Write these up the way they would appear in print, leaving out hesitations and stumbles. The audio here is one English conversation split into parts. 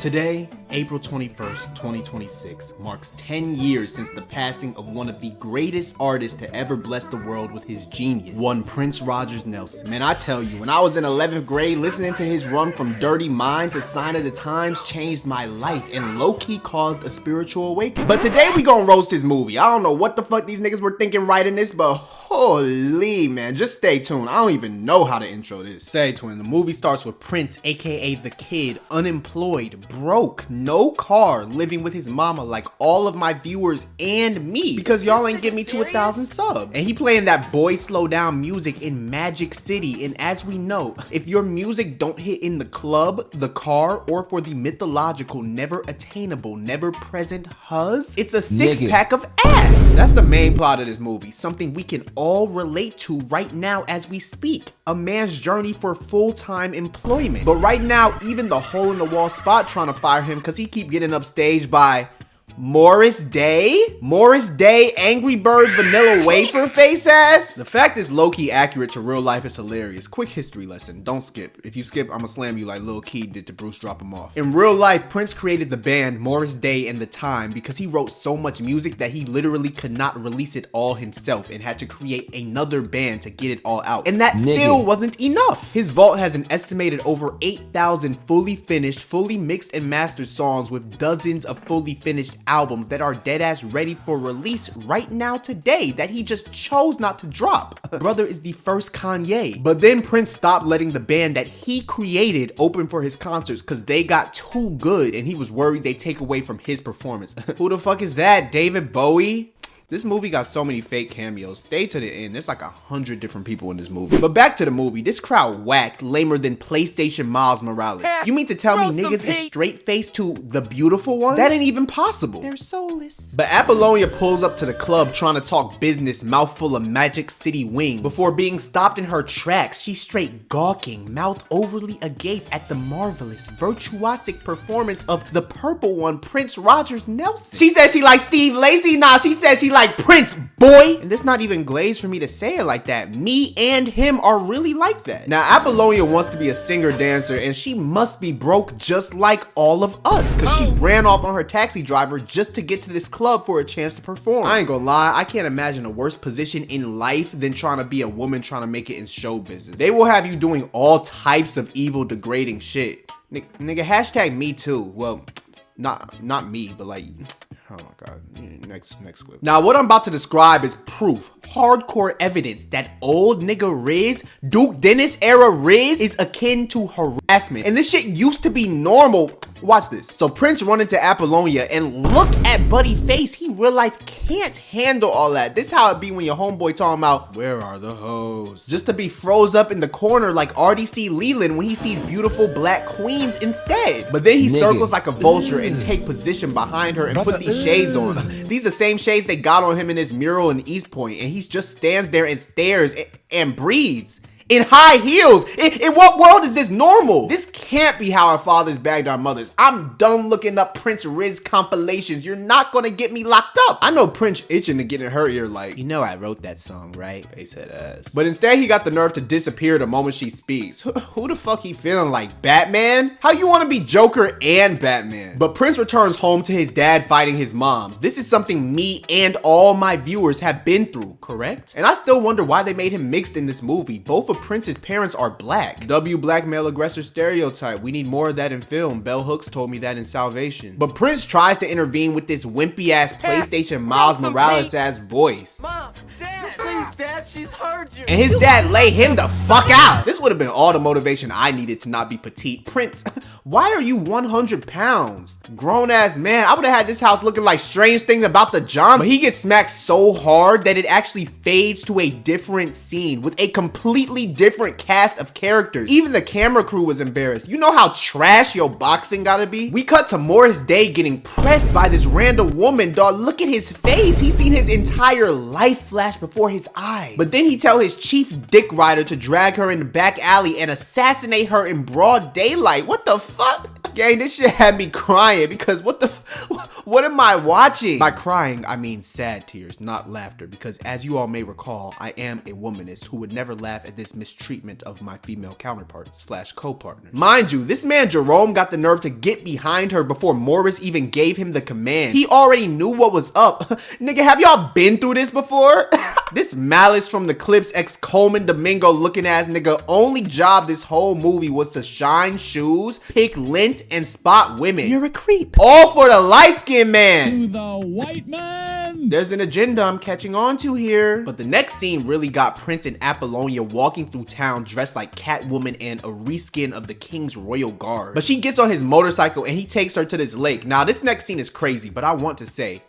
Today, April 21st, 2026, marks 10 years since the passing of one of the greatest artists to ever bless the world with his genius, one Prince Rogers Nelson. Man, I tell you, when I was in 11th grade, listening to his run from Dirty Mind to Sign of the Times changed my life and low-key caused a spiritual awakening. But today we gonna roast his movie. I don't know what the fuck these niggas were thinking writing this, but holy man, just stay tuned. I don't even know how to intro this. Say twin, the movie starts with Prince, aka the Kid, unemployed, broke, no car, living with his mama like all of my viewers and me, because y'all ain't give me to 1,000 subs. And he playing that Boy Slow Down music in Magic City, and as we know, if your music don't hit in the club, the car, or for the mythological, never attainable, never present huzz, it's a six-pack of ass. That's the main plot of this movie, something we can all relate to right now as we speak. A man's journey for full-time employment. But right now, even the hole-in-the-wall spot trying to fire him because he keep getting upstaged by Morris Day? Morris Day, Angry Bird Vanilla Wafer face ass? The fact is low-key accurate to real life is hilarious. Quick history lesson, don't skip. If you skip, I'ma slam you like Lil Keed did to Bruce Drop Him Off. In real life, Prince created the band Morris Day and the Time because he wrote so much music that he literally could not release it all himself and had to create another band to get it all out. And that still wasn't enough. His vault has an estimated over 8,000 fully finished, fully mixed and mastered songs with dozens of fully finished albums that are deadass ready for release right now today that he just chose not to drop. Brother is the first Kanye. But then Prince stopped letting the band that he created open for his concerts because they got too good and he was worried they'd take away from his performance. Who the fuck is that? David Bowie? This movie got so many fake cameos. Stay to the end. There's like 100 different people in this movie. But back to the movie. This crowd whacked, lamer than PlayStation Miles Morales. You mean to tell me niggas is straight-faced to the beautiful ones? That ain't even possible. They're soulless. But Apollonia pulls up to the club trying to talk business, mouthful of Magic City wings. Before being stopped in her tracks, she's straight gawking, mouth overly agape at the marvelous, virtuosic performance of the purple one, Prince Rogers Nelson. She said she likes Steve Lacy. Nah, she said she like Prince, boy. And this not even glazed for me to say it like that. Me and him are really like that. Now, Apollonia wants to be a singer dancer and she must be broke just like all of us because she ran off on her taxi driver just to get to this club for a chance to perform. I ain't gonna lie, I can't imagine a worse position in life than trying to be a woman trying to make it in show business. They will have you doing all types of evil, degrading shit. Nigga, hashtag me too. Well, not me, but like, oh my god, next clip. Now what I'm about to describe is proof, hardcore evidence that old nigga Riz, Duke Dennis era Riz is akin to harassment. And this shit used to be normal. Watch this. So Prince run into Apollonia and look at Buddy face. He real life can't handle all that. This how it be when your homeboy talking about, where are the hoes? Just to be froze up in the corner like RDC Leland when he sees beautiful black queens instead. But then he circles like a vulture and take position behind her and put these shades on. These are the same shades they got on him in his mural in East Point, and he just stands there and stares and breathes. In high heels. In what world is this normal? This can't be how our fathers bagged our mothers. I'm done looking up Prince Riz compilations. You're not gonna get me locked up. I know Prince itching to get in her ear like, you know I wrote that song, right? Face head ass. But instead he got the nerve to disappear the moment she speaks. Who the fuck he feeling like? Batman? How you wanna be Joker and Batman? But Prince returns home to his dad fighting his mom. This is something me and all my viewers have been through, correct? And I still wonder why they made him mixed in this movie. Both of Prince's parents are black. Black male aggressor stereotype. We need more of that in film. Bell Hooks told me that in Salvation. But Prince tries to intervene with this wimpy ass PlayStation Miles Morales ass voice. Mom, Dad, please, Dad, she's heard you. And his dad lay him the fuck out. This would have been all the motivation I needed to not be petite. Prince, why are you 100 pounds? Grown ass man, I would have had this house looking like Strange Things About the John. But he gets smacked so hard that it actually fades to a different scene with a completely different cast of characters. Even the camera crew was embarrassed. You know how trash your boxing gotta be? We cut to Morris Day getting pressed by this random woman, dog. Look at his face. He's seen his entire life flash before his eyes. But then he tell his chief dick rider to drag her in the back alley and assassinate her in broad daylight. What the fuck? Gang, this shit had me crying because what am I watching? By crying, I mean sad tears, not laughter, because as you all may recall, I am a womanist who would never laugh at this mistreatment of my female counterparts / co-partners. Mind you, this man Jerome got the nerve to get behind her before Morris even gave him the command. He already knew what was up. Nigga, have y'all been through this before? This Malice from the Clips ex Coleman Domingo looking ass nigga only job this whole movie was to shine shoes, pick lint, and spot women. You're a creep. All for the light-skinned man. To the white man. There's an agenda I'm catching on to here. But the next scene really got Prince and Apollonia walking through town dressed like Catwoman and a reskin of the King's Royal Guard. But she gets on his motorcycle and he takes her to this lake. Now this next scene is crazy, but I want to say,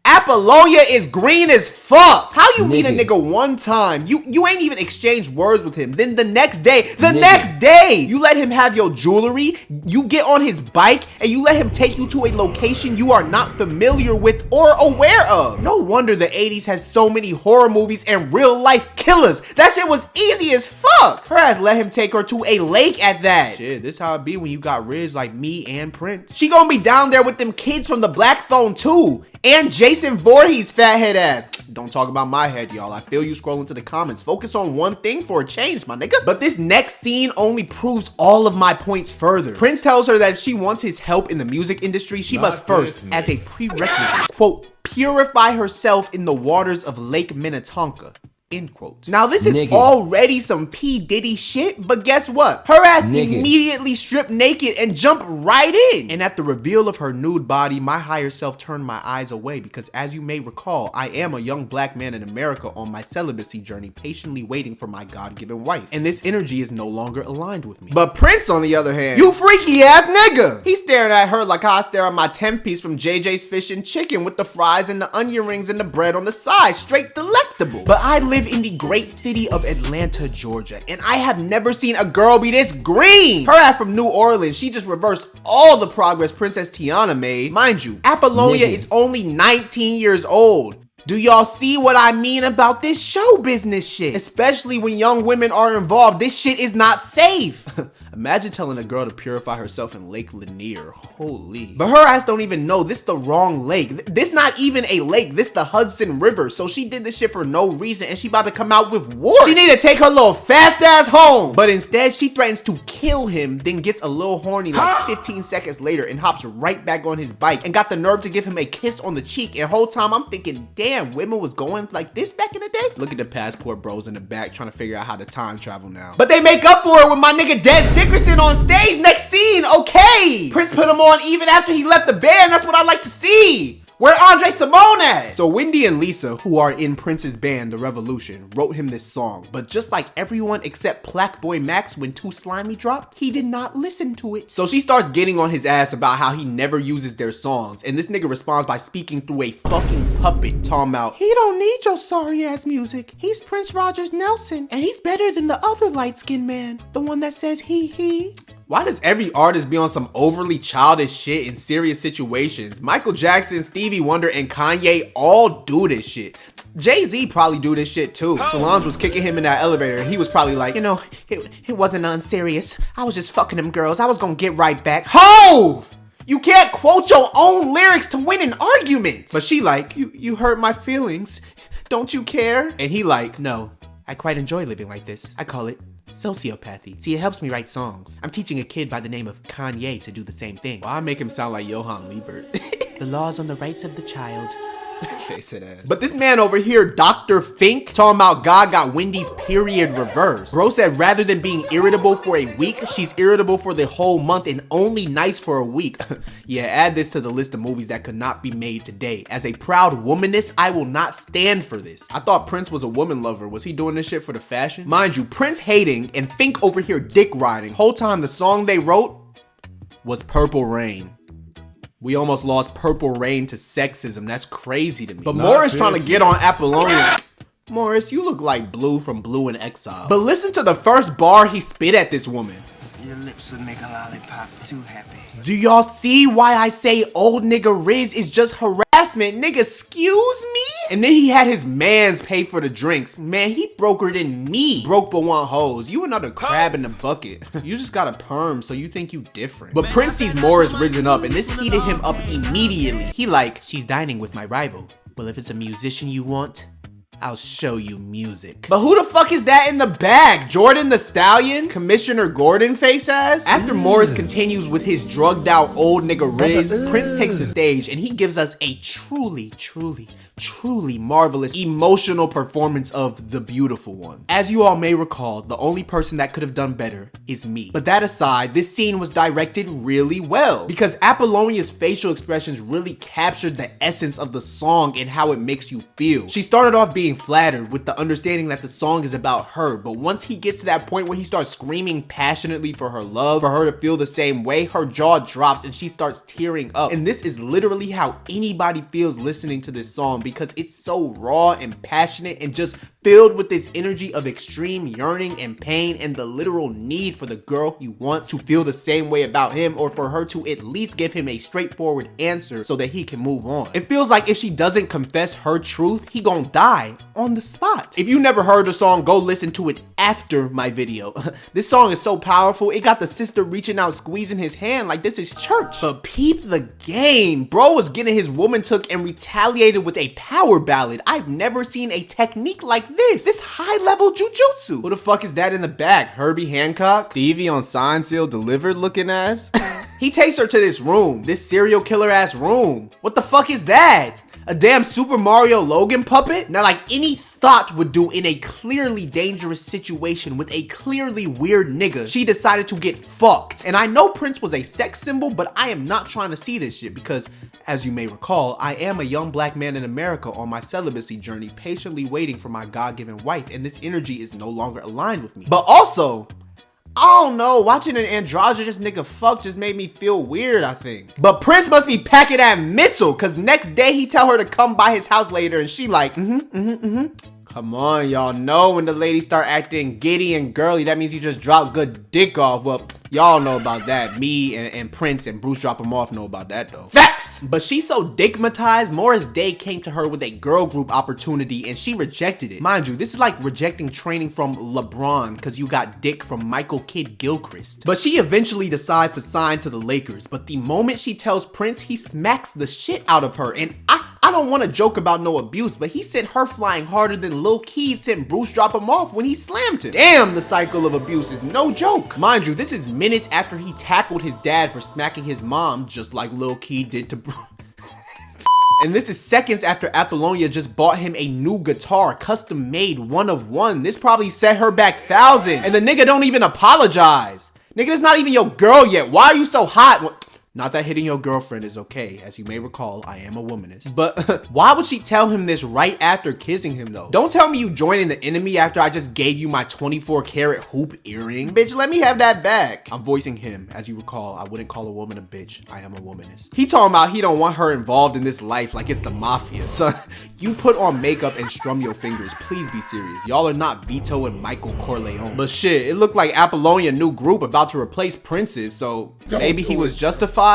Apollonia is green as fuck. How you meet a nigga one time, you ain't even exchanged words with him, then the next day, you let him have your jewelry, you get on his bike, and you let him take you to a location you are not familiar with or aware of. No wonder the 80s has so many horror movies and real life killers. That shit was easy as fuck. Her ass let him take her to a lake at that. Shit, this how it be when you got Riz like me and Prince. She gonna be down there with them kids from the Black Phone too. And Jason Voorhees' fathead ass. Don't talk about my head, y'all. I feel you scrolling to the comments. Focus on one thing for a change, my nigga. But this next scene only proves all of my points further. Prince tells her that if she wants his help in the music industry, she must first, as a prerequisite, quote, purify herself in the waters of Lake Minnetonka. End quote. Now this is already some P. Diddy shit, but guess what? Her ass immediately stripped naked and jumped right in. And at the reveal of her nude body, my higher self turned my eyes away because as you may recall, I am a young black man in America on my celibacy journey, patiently waiting for my God-given wife. And this energy is no longer aligned with me. But Prince, on the other hand, you freaky ass nigga! He's staring at her like how I stare at my 10-piece from JJ's Fish and Chicken with the fries and the onion rings and the bread on the side. Straight delectable. But I live in the great city of Atlanta, Georgia, and I have never seen a girl be this green. Her ass from New Orleans, she just reversed all the progress Princess Tiana made. Mind you, Apollonia is only 19 years old. Do y'all see what I mean about this show business shit? Especially when young women are involved, this shit is not safe. Imagine telling a girl to purify herself in Lake Lanier. Holy. But her ass don't even know this the wrong lake. This not even a lake. This the Hudson River. So she did this shit for no reason and she about to come out with warts. She need to take her little fast ass home. But instead she threatens to kill him, then gets a little horny like 15 seconds later and hops right back on his bike and got the nerve to give him a kiss on the cheek. And whole time I'm thinking, damn, women was going like this back in the day? Look at the passport bros in the back trying to figure out how to time travel now. But they make up for it with my nigga Des Dickerson on stage. Next scene, okay. Prince put him on even after he left the band. That's what I like to see. Where Andre Simone at? So Wendy and Lisa, who are in Prince's band, The Revolution, wrote him this song. But just like everyone except Plaque Boy Max when Too Slimy dropped, he did not listen to it. So she starts getting on his ass about how he never uses their songs. And this nigga responds by speaking through a fucking puppet, talking about, he don't need your sorry ass music. He's Prince Rogers Nelson, and he's better than the other light-skinned man. The one that says he. Why does every artist be on some overly childish shit in serious situations? Michael Jackson, Stevie Wonder, and Kanye all do this shit. Jay-Z probably do this shit too. Solange was kicking him in that elevator and he was probably like, you know, it wasn't nothing serious. I was just fucking them girls. I was gonna get right back. Hove! You can't quote your own lyrics to win an argument. But she like, you hurt my feelings. Don't you care? And he like, no, I quite enjoy living like this. I call it sociopathy. See, it helps me write songs. I'm teaching a kid by the name of Kanye to do the same thing. Why make him sound like Johann Liebert? The laws on the rights of the child. Face it ass. But this man over here, Dr. Fink, talking about God got Wendy's period reversed. Bro said rather than being irritable for a week, she's irritable for the whole month and only nice for a week. Yeah, add this to the list of movies that could not be made today. As a proud womanist, I will not stand for this. I thought Prince was a woman lover. Was he doing this shit for the fashion? Mind you, Prince hating and Fink over here dick riding. Whole time the song they wrote was Purple Rain. We almost lost Purple Rain to sexism. That's crazy to me. But Morris trying to get on Apollonia. Morris, you look like Blue from Blue in Exile. But listen to the first bar he spit at this woman. Your lips would make a lollipop too happy. Do y'all see why I say old nigga Riz is just harassment? Nigga, excuse me? And then he had his mans pay for the drinks. Man, he broker than me. Broke but want hoes. You another crab in the bucket. You just got a perm, so you think you different. But Prince sees Morris risen up, and this heated him up immediately. He like, she's dining with my rival. Well, if it's a musician you want, I'll show you music. But who the fuck is that in the bag? Jordan the Stallion? Commissioner Gordon face ass? After Morris continues with his drugged out old nigga Riz, Prince takes the stage and he gives us a truly marvelous emotional performance of The Beautiful One. As you all may recall, the only person that could have done better is me. But that aside, this scene was directed really well because Apollonia's facial expressions really captured the essence of the song and how it makes you feel. She started off being flattered with the understanding that the song is about her, but once he gets to that point where he starts screaming passionately for her love, for her to feel the same way, her jaw drops and she starts tearing up. And this is literally how anybody feels listening to this song because it's so raw and passionate and just filled with this energy of extreme yearning and pain and the literal need for the girl he wants to feel the same way about him, or for her to at least give him a straightforward answer so that he can move on. It feels like if she doesn't confess her truth, he gonna die on the spot. If you never heard the song, go listen to it after my video. This song is so powerful, it got the sister reaching out squeezing his hand like this is church. But peep the game. Bro was getting his woman took and retaliated with a power ballad. I've never seen a technique like this high level jujutsu. Who the fuck is that in the back? Herbie Hancock? Stevie on Sign Seal Delivered looking ass? He takes her to this room, this serial killer ass room. What the fuck is that? A damn Super Mario Logan puppet? Now, like any thought would do in a clearly dangerous situation with a clearly weird nigga, she decided to get fucked. And I know Prince was a sex symbol, but I am not trying to see this shit because, as you may recall, I am a young black man in America on my celibacy journey, patiently waiting for my God-given wife, and this energy is no longer aligned with me. But also, I don't know, watching an androgynous nigga fuck just made me feel weird, I think. But Prince must be packing that missile, cause next day he tell her to come by his house later and she like, Come on, y'all know when the ladies start acting giddy and girly, that means you just drop good dick off. Well, y'all know about that. Me and Prince and Bruce Drop 'Em Off know about that though. Facts! But she's so digmatized, Morris Day came to her with a girl group opportunity and she rejected it. Mind you, this is like rejecting training from LeBron because you got dick from Michael Kidd Gilchrist. But she eventually decides to sign to the Lakers, but the moment she tells Prince, he smacks the shit out of her. And I don't want to joke about no abuse, but he sent her flying harder than Lil Keed sent Bruce Drop 'Em Off when he slammed him. Damn, the cycle of abuse is no joke. Mind you, this is minutes after he tackled his dad for smacking his mom, just like Lil Keed did to Bruce. And this is seconds after Apollonia just bought him a new guitar, custom made, one of one. This probably set her back thousands. And the nigga don't even apologize. Nigga, that's not even your girl yet. Why are you so hot? Not that hitting your girlfriend is okay. As you may recall, I am a womanist. But why would she tell him this right after kissing him though? Don't tell me you joining the enemy after I just gave you my 24 karat hoop earring. Bitch, let me have that back. I'm voicing him. As you recall, I wouldn't call a woman a bitch. I am a womanist. He talking about he don't want her involved in this life like it's the mafia. Son, you put on makeup and strum your fingers. Please be serious. Y'all are not Vito and Michael Corleone. But shit, it looked like Apollonia new group about to replace Prince's, so maybe he was justified.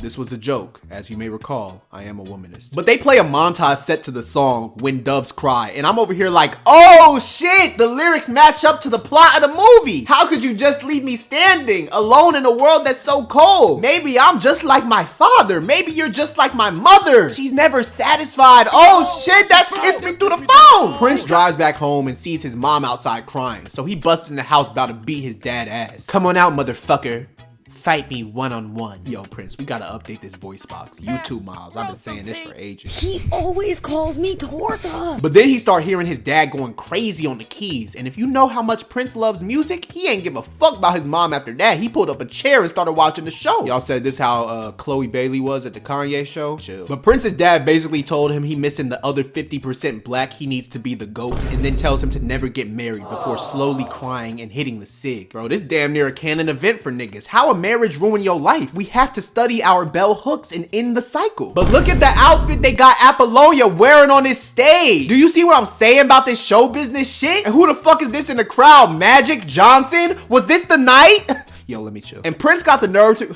This was a joke. As you may recall, I am a womanist. But they play a montage set to the song When Doves Cry, and I'm over here like, oh shit, the lyrics match up to the plot of the movie. How could you just leave me standing alone in a world that's so cold? Maybe I'm just like my father. Maybe you're just like my mother. She's never satisfied. Oh shit, that's kissed me through the phone. Prince drives back home and sees his mom outside crying, so he busts in the house about to beat his dad ass. Come on out, motherfucker. Fight me one-on-one. Yo, Prince, we gotta update this voice box. You too, Miles. I've been saying this for ages. He always calls me Torta. But then he started hearing his dad going crazy on the keys. And if you know how much Prince loves music, he ain't give a fuck about his mom after that. He pulled up a chair and started watching the show. Y'all said this how Chloe Bailey was at the Kanye show? Chill. But Prince's dad basically told him he missing the other 50% black, he needs to be the GOAT, and then tells him to never get married before slowly crying and hitting the cig. Bro, this damn near a canon event for niggas. How a marriage ruin your life? We have to study our bell hooks and end the cycle. But look at the outfit they got Apollonia wearing on this stage. Do you see what I'm saying about this show business shit? And who the fuck is this in the crowd? Magic Johnson? Was this the night? Yo, let me chill. And Prince got the nerve to...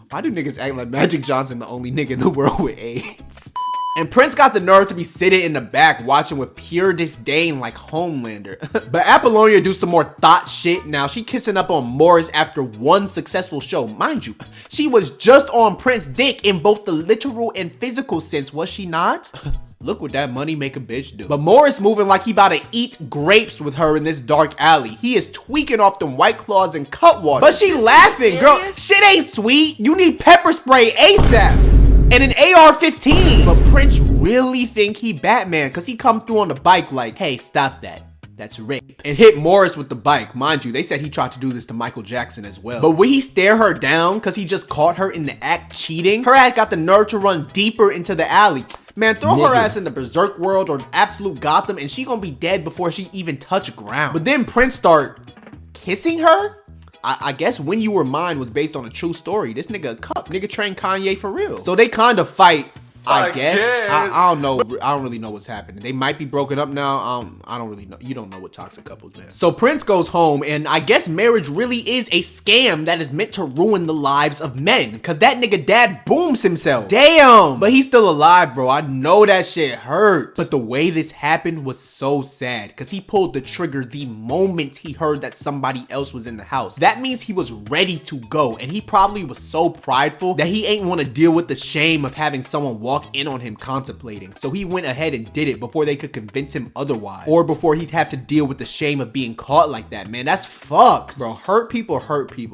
Why do niggas act like Magic Johnson the only nigga in the world with AIDS? And Prince got the nerve to be sitting in the back watching with pure disdain like Homelander. But Apollonia do some more thought shit now. She kissing up on Morris after one successful show. Mind you, she was just on Prince's dick in both the literal and physical sense, was she not? Look what that money make a bitch do. But Morris moving like he about to eat grapes with her in this dark alley. He is tweaking off them White Claws and Cutwater. But she laughing, girl. Shit ain't sweet. You need pepper spray ASAP. And an AR-15. But Prince really think he Batman because he come through on the bike like, hey, stop that. That's rape. And hit Morris with the bike. Mind you, they said he tried to do this to Michael Jackson as well. But when he stare her down because he just caught her in the act cheating, her ass got the nerve to run deeper into the alley. Man, throw her ass in the Berserk world or absolute Gotham and she gonna be dead before she even touch ground. But then Prince start kissing her? I guess When You Were Mine was based on a true story. This nigga a cuck. Nigga trained Kanye for real. So they kind of fight. I guess. I don't know. I don't really know what's happening. They might be broken up now. I don't really know. You don't know what toxic couples, man. So Prince goes home, and I guess marriage really is a scam that is meant to ruin the lives of men. Because that nigga dad booms himself. Damn. But he's still alive, bro. I know that shit hurts. But the way this happened was so sad. Because he pulled the trigger the moment he heard that somebody else was in the house. That means he was ready to go. And he probably was so prideful that he ain't want to deal with the shame of having someone walk in on him contemplating. So he went ahead and did it before they could convince him otherwise, or before he'd have to deal with the shame of being caught like that. Man, that's fucked, bro. Hurt people.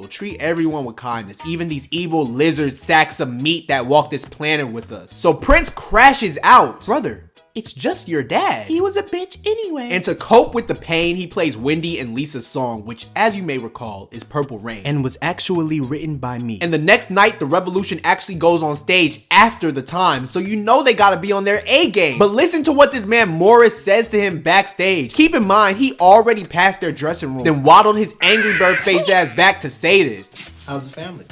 Treat everyone with kindness, even these evil lizard sacks of meat that walk this planet with us. So Prince crashes out. Brother, it's just your dad. He was a bitch anyway. And to cope with the pain, he plays Wendy and Lisa's song, which, as you may recall, is Purple Rain, and was actually written by me. And the next night, the Revolution actually goes on stage after the time, so you know they gotta be on their A game. But listen to what this man Morris says to him backstage. Keep in mind, he already passed their dressing room, then waddled his Angry Bird face ass back to say this. How's the family?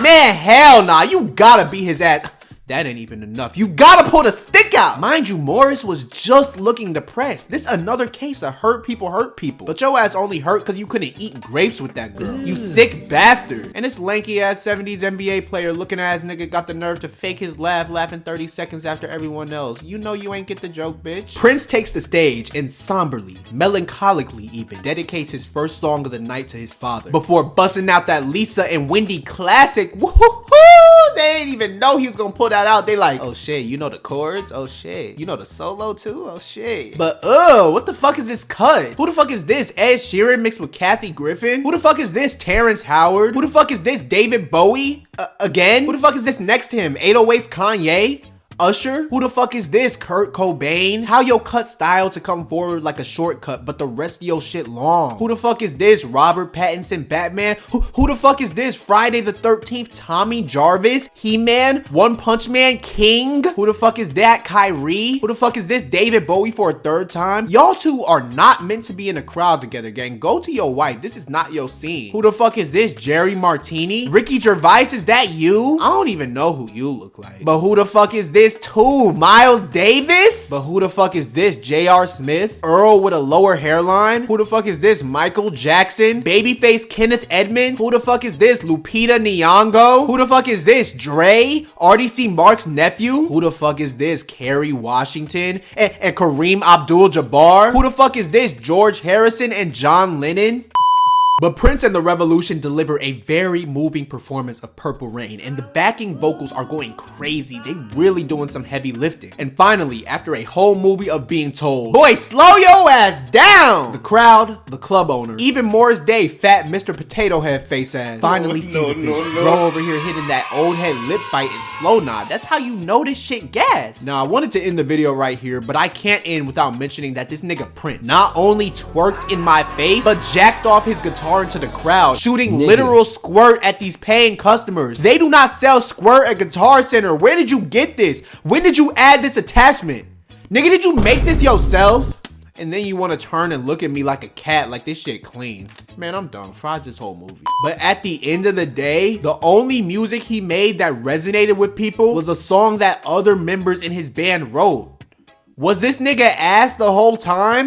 Man, hell nah, you gotta beat his ass. That ain't even enough. You gotta pull the stick out. Mind you, Morris was just looking depressed. This another case of hurt people. But your ass only hurt because you couldn't eat grapes with that girl. You sick bastard. And this lanky ass 70s NBA player looking ass nigga got the nerve to fake his laugh, laughing 30 seconds after everyone else. You know you ain't get the joke, bitch. Prince takes the stage and somberly, melancholically even, dedicates his first song of the night to his father before busting out that Lisa and Wendy classic. Woohoo! They didn't even know he was gonna pull that out. They like, oh shit, you know the chords? Oh shit, you know the solo too? Oh shit. But what the fuck is this cut? Who the fuck is this? Ed Sheeran mixed with Kathy Griffin? Who the fuck is this? Terrence Howard? Who the fuck is this? David Bowie? Again? Who the fuck is this next to him? 808's Kanye? Usher? Who the fuck is this? Kurt Cobain? How your cut style to come forward like a shortcut, but the rest of your shit long? Who the fuck is this? Robert Pattinson Batman? Who the fuck is this? Friday the 13th Tommy Jarvis? He-Man? One Punch Man King? Who the fuck is that? Kyrie? Who the fuck is this? David Bowie for a third time? Y'all two are not meant to be in a crowd together, gang. Go to your wife. This is not your scene. Who the fuck is this? Jerry Martini? Ricky Gervais, is that you? I don't even know who you look like. But who the fuck is this too? Miles Davis? But who the fuck is this? J.R. Smith? Earl with a lower hairline? Who the fuck is this? Michael Jackson? Babyface Kenneth Edmonds? Who the fuck is this? Lupita Nyong'o? Who the fuck is this? Dre? RDC Mark's nephew? Who the fuck is this? Kerry Washington? And Kareem Abdul-Jabbar? Who the fuck is this? George Harrison and John Lennon? But Prince and the Revolution deliver a very moving performance of Purple Rain, and the backing vocals are going crazy. They really doing some heavy lifting. And finally, after a whole movie of being told, boy, slow your ass down, the crowd, the club owner, even Morris Day, fat Mr. Potato Head face ass, finally see the bitch. Bro over here hitting that old head lip bite and slow nod. That's how you know this shit gas. Now, I wanted to end the video right here, but I can't end without mentioning that this nigga Prince not only twerked in my face, but jacked off his guitar into the crowd, shooting literal squirt at these paying customers. They do not sell squirt at Guitar Center. Where did you get this? When did you add this attachment? Nigga, did you make this yourself? And then you want to turn and look at me like a cat, like this shit clean. Man, I'm done. Fries this whole movie. But at the end of the day, the only music he made that resonated with people was a song that other members in his band wrote. Was this nigga ass the whole time?